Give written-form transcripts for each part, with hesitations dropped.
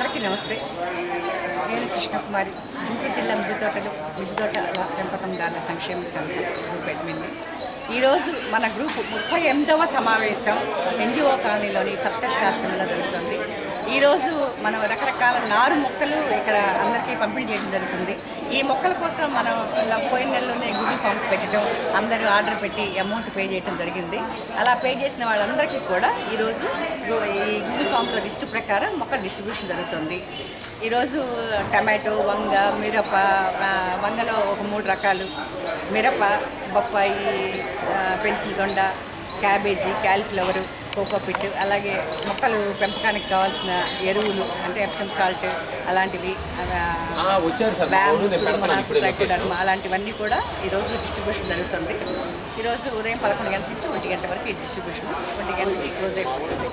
అందరికీ నమస్తే. నేను కృష్ణకుమారి, గుంటూరు జిల్లా మిద్దెతోట పెంపకందారుల సంక్షేమ సంఘం గ్రూప్ అడ్మిన్ని. ఈరోజు మన గ్రూప్ 38వ సమావేశం ఎన్జిఓ కాలనీలోని సప్తశాస్త్రంలో జరుగుతుంది. ఈరోజు మనం రకరకాల నారు మొక్కలు ఇక్కడ అందరికీ పంపిణీ చేయడం జరుగుతుంది. ఈ మొక్కల కోసం మనం పోయిన నెలలోనే గూగుల్ ఫామ్స్ పెట్టడం, అందరూ ఆర్డర్ పెట్టి అమౌంట్ పే చేయడం జరిగింది. అలా పే చేసిన వాళ్ళందరికీ కూడా ఈరోజు ఈ గూగుల్ ఫామ్లో లిస్టు ప్రకారం మొక్కల డిస్ట్రిబ్యూషన్ జరుగుతుంది. ఈరోజు టమాటో, వంగ, మిరప, వంగలో ఒక 3 రకాలు, మిరప, బొప్పాయి, పెన్సిల్ దొండ, క్యాబేజీ, క్యాలీఫ్లవరు, కోకోపిట్, అలాగే మొక్కలు పెంపకానికి కావాల్సిన ఎరువులు అంటే ఎప్సమ్ సాల్ట్ అలాంటివి, బ్యాంబూస్, మొనాస్, ట్రైకోడర్మా అలాంటివన్నీ కూడా ఈరోజు డిస్ట్రిబ్యూషన్ జరుగుతుంది. ఈరోజు ఉదయం 11 గంటల నుంచి 1 గంట వరకు ఈ డిస్ట్రిబ్యూషన్, 1 గంటకి క్లోజ్ అయిపోతుంది.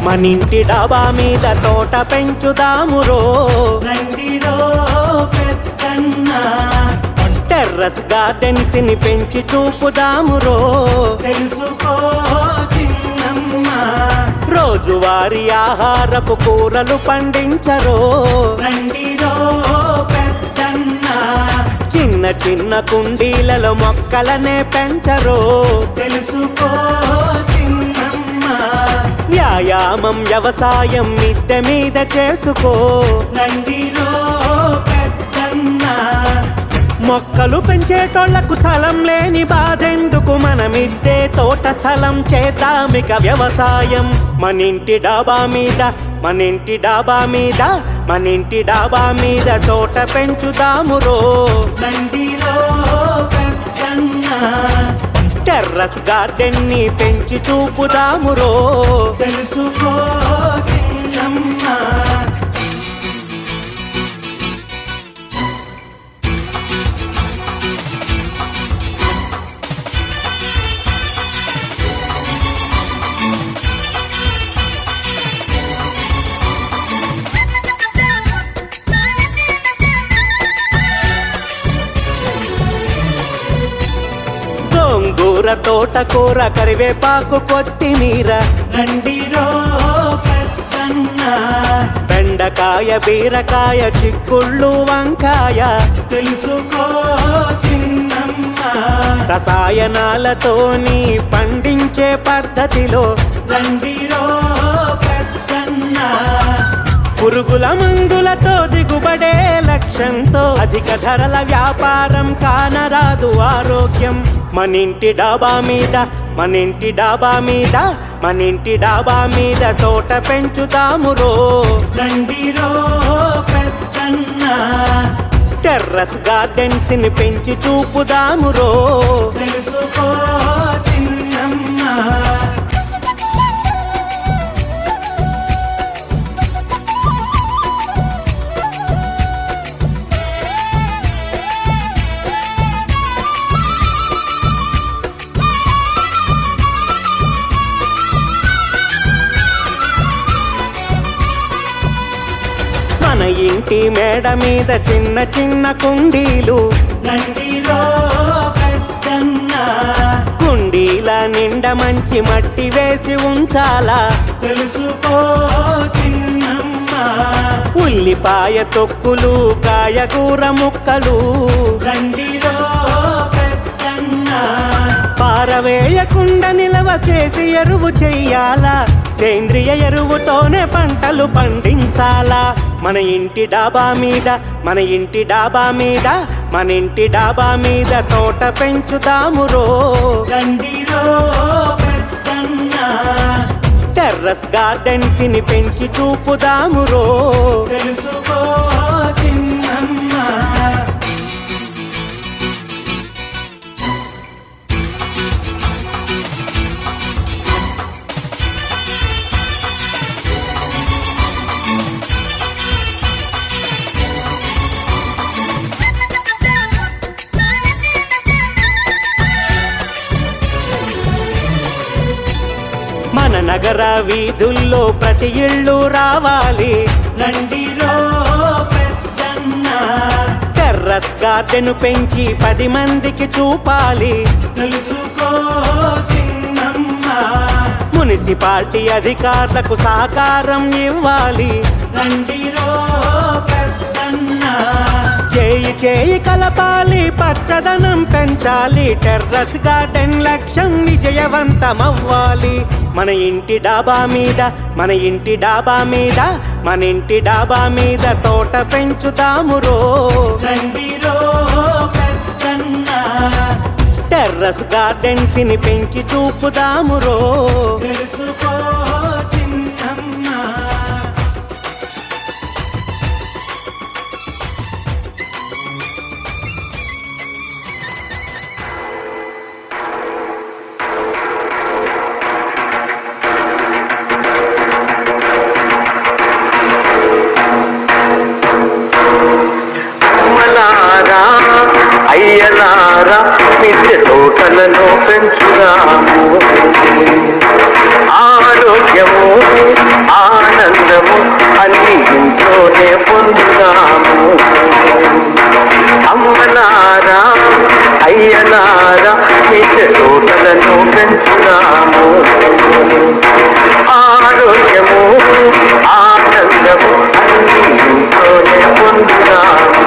మనింటి డాబా మీద తోట పెంచుదామురో, రండిరో పెద్దన్న. టెర్రస్ గార్డెన్స్ ని పెంచి చూపుదామురో, తెలుసుకో చిన్నమ్మ. రోజువారీ ఆహారపు కూరలు పండించరో, రండిరో పెద్దన్న. చిన్న చిన్న కుండీలలో మొక్కలనే పెంచరో, తెలుసుకో చిన్నమ్మ. వ్యాయామం వ్యవసాయం మిద్దె మీద చేసుకో, రండిరో పెద్దన్న. మొక్కలు పెంచేటోళ్లకు స్థలం లేని బాధెందుకు, మన మిద్దె తోట స్థలం చేద్దామిక వ్యవసాయం. మనింటి డాబా మీద, మనింటి డాబా మీద, మనింటి డాబా మీద తోట పెంచుదామురో, రండిరో పెద్దన్న. టెర్రస్ గార్డెన్ ని పెంచి చూపుదామురో, తెలుసుకో చిన్నమ్మ. గోంగూర, తోటకూర, కరివేపాకు, కొత్తిమీర, రండిరో పెద్దన్న. బెండకాయ, బీరకాయ, చిక్కుళ్ళు, వంకాయ, తెలుసుకో చిన్నమ్మ. రసాయనాలతోని పండించే పద్ధతిలో, రండిరో పెద్దన్న. పురుగుల మందులతో దిగుబడే లక్ష్యంతో అధిక ధరల వ్యాపారం కానరాదు ఆరోగ్యం. మనింటి డాబా మీద, మనింటి డాబా మీద, మనింటి డాబా మీద తోట పెంచుదామురో, రండిరో పెద్దన్న. టెర్రస్ గార్డెన్స్ ని పెంచి చూపుదామురో, తెలుసుకో చిన్నమ్మ. మన ఇంటి మేడ మీద చిన్న చిన్న కుండీలు, రండిరో పెద్దన్న. కుండీల నిండా మంచి మట్టి వేసి ఉంచాలా, తెలుసుకో చిన్నమ్మ. ఉల్లిపాయ తొక్కులు, కాయగూర ముక్కలు, రండిరో పెద్దన్న. పారవేయకుండా నిలవ చేసి ఎరువు చెయ్యాలా, సేంద్రియ ఎరువుతోనే పంటలు పండించాలా. మన ఇంటి డాబా మీద, మన ఇంటి డాబా మీద, మన ఇంటి డాబా మీద తోట పెంచుదామురో, రండిరో పెద్దన్న. టెర్రస్ గార్డెన్స్ ని పెంచి చూపుదామురో, తెలుసుకో చిన్నమ్మ. మన నగర వీధుల్లో ప్రతి ఇళ్ళు రావాలి రండిరో పెద్దన్న. టెర్రస్ గార్డెన్ పెంచి 10 మందికి చూపాలి తెలుసుకో చిన్నమ్మ. మున్సిపాలిటీ అధికారులకు సహకారం ఇవ్వాలి రండిరో పెద్దన్న. చేయి చేయి కలపాలి పచ్చదనం పెంచాలి టెర్రస్ గార్డెన్ లక్ష్యం విజయవంతమవ్వాలి. మన ఇంటి డాబా మీద మన ఇంటి డాబా మీద మన ఇంటి డాబా మీద తోట పెంచుదామురో రండిరో పెద్దన్న. టెర్రస్ గార్డెన్స్ ని పెంచి చూపుదామురో తెలుసుకో చిన్నమ్మ. అమ్మలారా అయ్యలారా మిద్దె తోటలను పెంచుదాము. ఆరోగ్యము ఆనందము అన్ని ఇంట్లోనే పొందుదాము. అమ్మలారా అయ్యలారా మిద్దె తోటలను పెంచుదాము. ఆరోగ్యము ఆనందము అన్ని ఇంట్లోనే పొందుదాము.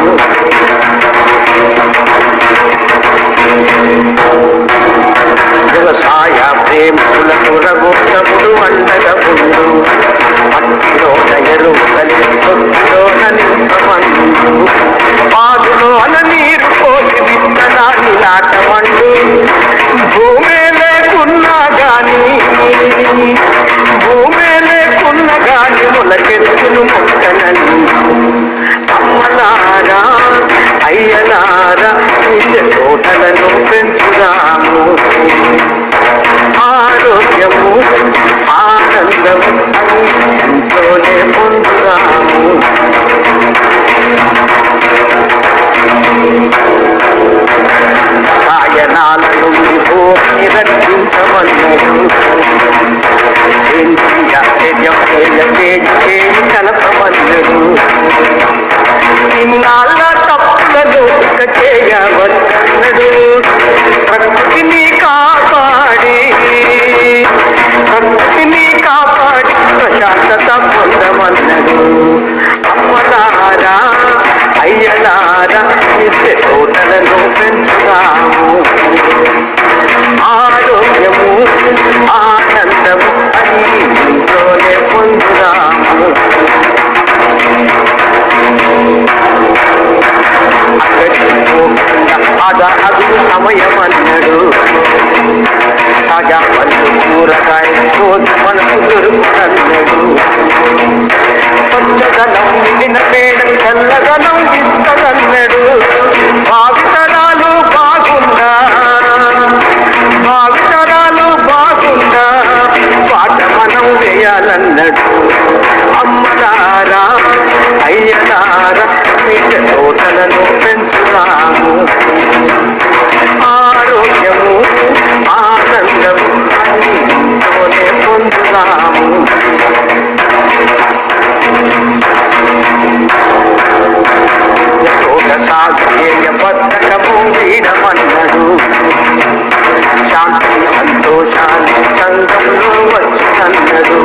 వ్యవసాయ ప్రేమికులకు రఘుత్తముడు అండగా ఉండు. మట్టిలోన ఎరువు కలిసి తొట్టిలోన నింపమండు. పాదులోన నీరు పోసి విత్తనాన్ని నాటమండు. భూమే లేకున్నా గాని మొలకెత్తును మొక్కనని. అమ్మలారా అయ్యలారా మిద్దె తోటలను పెంచుదాము. ఆరోగ్యము ఆనందము ఇంట్లోనే పొందుదాము. సాయనాలను భూమి రక్షించమన్నడు. కలపమన్నడు. ఇన్నాళ్ళ తప్పులను చేయవన్నడు. ప్రకృతిని కాపాడి ప్రశాంతత పొందమన్నడు. అమ్మలారా అయ్యలారా మిద్దె తోటలను పెంచుదాము. ఆరోగ్యము ఆనందము అన్ని ఇంట్లోనే పొందుదాము. అక్కడి సమయం అన్నడు. తాజా పళ్ళు కూరగాయ రోజు మనకు దొరుకుతన్నడు. పచ్చదనం నిండిన పేడ చల్లదనం ఇస్తదన్నడు. భావితరాలు బాగుండా పాట మనం వేయాలన్నడు. అమ్మలారా అయ్యలారా మిద్దె తోటలను పెంచుదాము. ఆరోగ్యము ఆనందము అన్ని ఇంట్లోనే పొందుదాము. సాగేయ బద్ధకము వీడమన్నడు. శాంతి సంతోషాన్ని సంఘంలో వచ్చినన్నడు.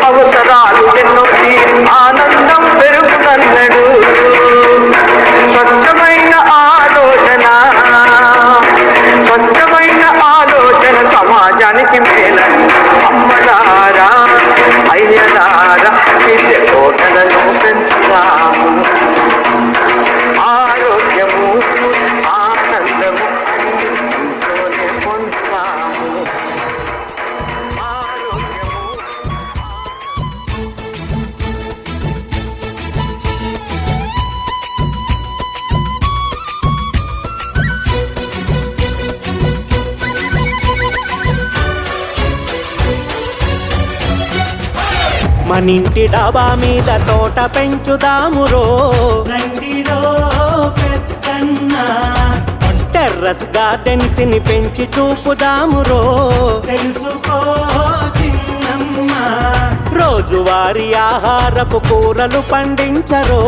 అవసరాలు ఎన్నో ఆనందం పెరుగునన్నడు. స్వచ్ఛమైన ఆలోచన సమాజానికి మేలని. అమ్మలారా అయ్యలారా మిద్దె తోటలను పెంచుదాము. ఆరోగ్యము ఆనందము ఇంట్లోనే పొందుదాము. మనింటి డాబా మీద తోట పెంచుదామురో రండిరో పెద్దన్న. టెర్రస్ గార్డెన్స్ ని పెంచి చూపుదామురో తెలుసుకో చిన్నమ్మ రోజువారీ ఆహారపు కూరలు పండించరో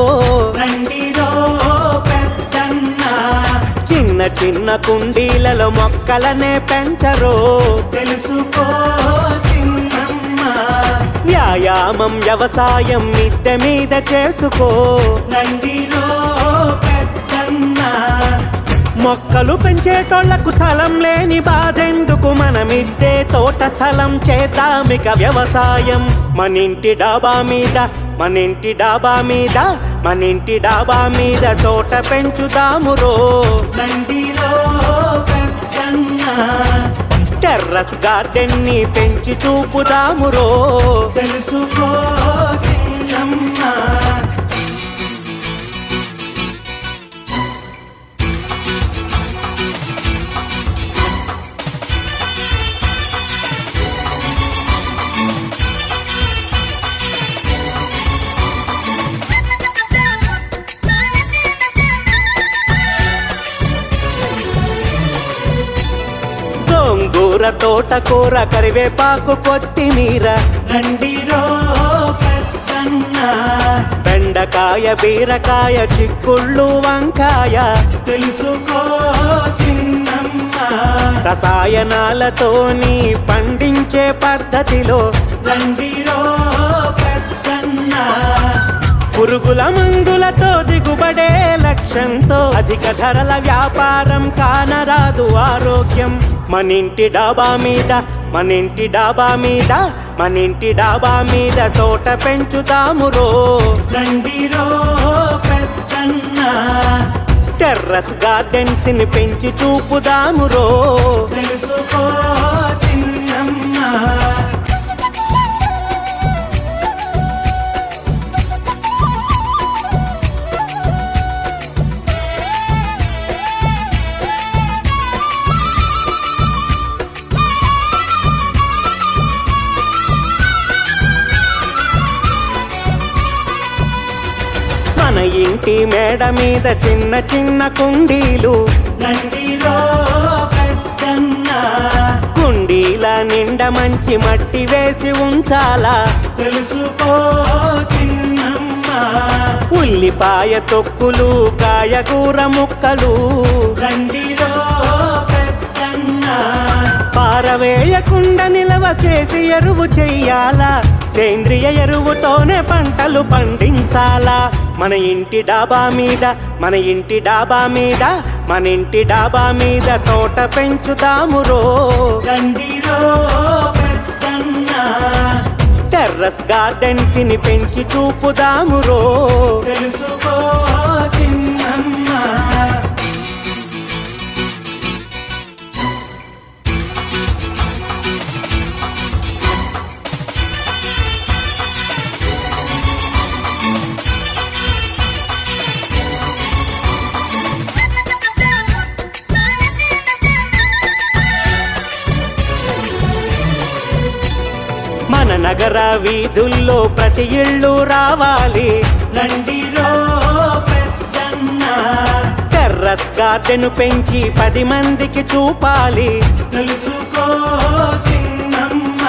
రండిరో పెద్దన్న చిన్న చిన్న కుండీలలో మొక్కలనే పెంచరో తెలుసుకో చిన్నమ్మ వ్యాయామం వ్యవసాయం మిద్దె మీద చేసుకో రండిరో పెద్దన్న మొక్కలు పెంచేటోళ్లకు స్థలం లేని బాధెందుకు మనమిద్దే తోట స్థలం చేద్దామిక వ్యవసాయం మనింటి డాబా మీద మనింటి డాబా మీద మనింటి డాబా మీద తోట పెంచుదామురో రండిరో పెద్దన్న టెర్రస్ గార్డెన్ ని పెంచి చూపుదామురో తెలుసుకో చిన్నమ్మ గోంగూర తోటకూర కరివేపాకు కొత్తిమీర రండిరో పెద్దన్న బెండకాయ బీరకాయ చిక్కుళ్ళు వంకాయ తెలుసుకో చిన్నమ్మ రసాయనాలతోని పండించే పద్ధతిలో రండిరో పెద్దన్న పురుగుల మందులతో దిగుబడే లక్ష్యంతో అధిక ధరల వ్యాపారం కానరాదు ఆరోగ్యం మనింటి డాబా మీద మనింటి డాబా మీద మనింటి డాబా మీద తోట పెంచుదామురో రండిరో పెద్దన్న టెర్రస్ గార్డెన్స్ ని పెంచి చూపుదామురో తెలుసుకో చిన్నమ్మ మన ఇంటి మేడ మీద చిన్న చిన్న కుండీలు రండిరో పెద్దన్న కుండీల నిండా మంచి మట్టి వేసి ఉంచాలా తెలుసుకో చిన్నమ్మ ఉల్లిపాయ తొక్కులు కాయగూర ముక్కలు రండిరో పెద్దన్న పారవేయకుండా నిలవ చేసి ఎరువు చెయ్యాలా సేంద్రియ ఎరువుతోనే పంటలు పండించాలా మన ఇంటి డాబా మీద మన ఇంటి డాబా మీద మన ఇంటి డాబా మీద తోట పెంచుదామురో రండిరో పెద్దన్న టెర్రస్ గార్డెన్స్ ని పెంచి చూపుదామురో తెలుసుకో చిన్నమ్మ మన నగర వీధుల్లో ప్రతి ఇళ్ళు రావాలి రండిరో పెద్దన్న టెర్రస్ గార్డెన్ పెంచి 10 మందికి చూపాలి తెలుసుకో చిన్నమ్మ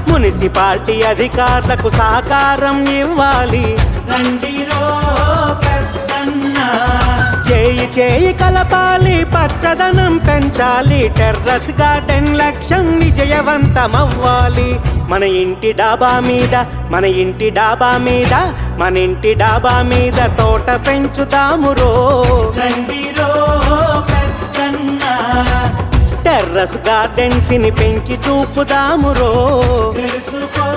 మున్సిపాలిటీ అధికారులకు సహకారం ఇవ్వాలి రండిరో పెద్దన్న చేయి చేయి కలపాలి పచ్చదనం పెంచాలి టెర్రస్ గార్డెన్ లక్ష్యం విజయవంతమవ్వాలి మన ఇంటి డాబా మీద మన ఇంటి డాబా మీద మన ఇంటి డాబా మీద తోట పెంచుదామురో రండిరో పెద్దన్న టెర్రస్ గార్డెన్స్ ని పెంచి చూపుదామురో తెలుసుకో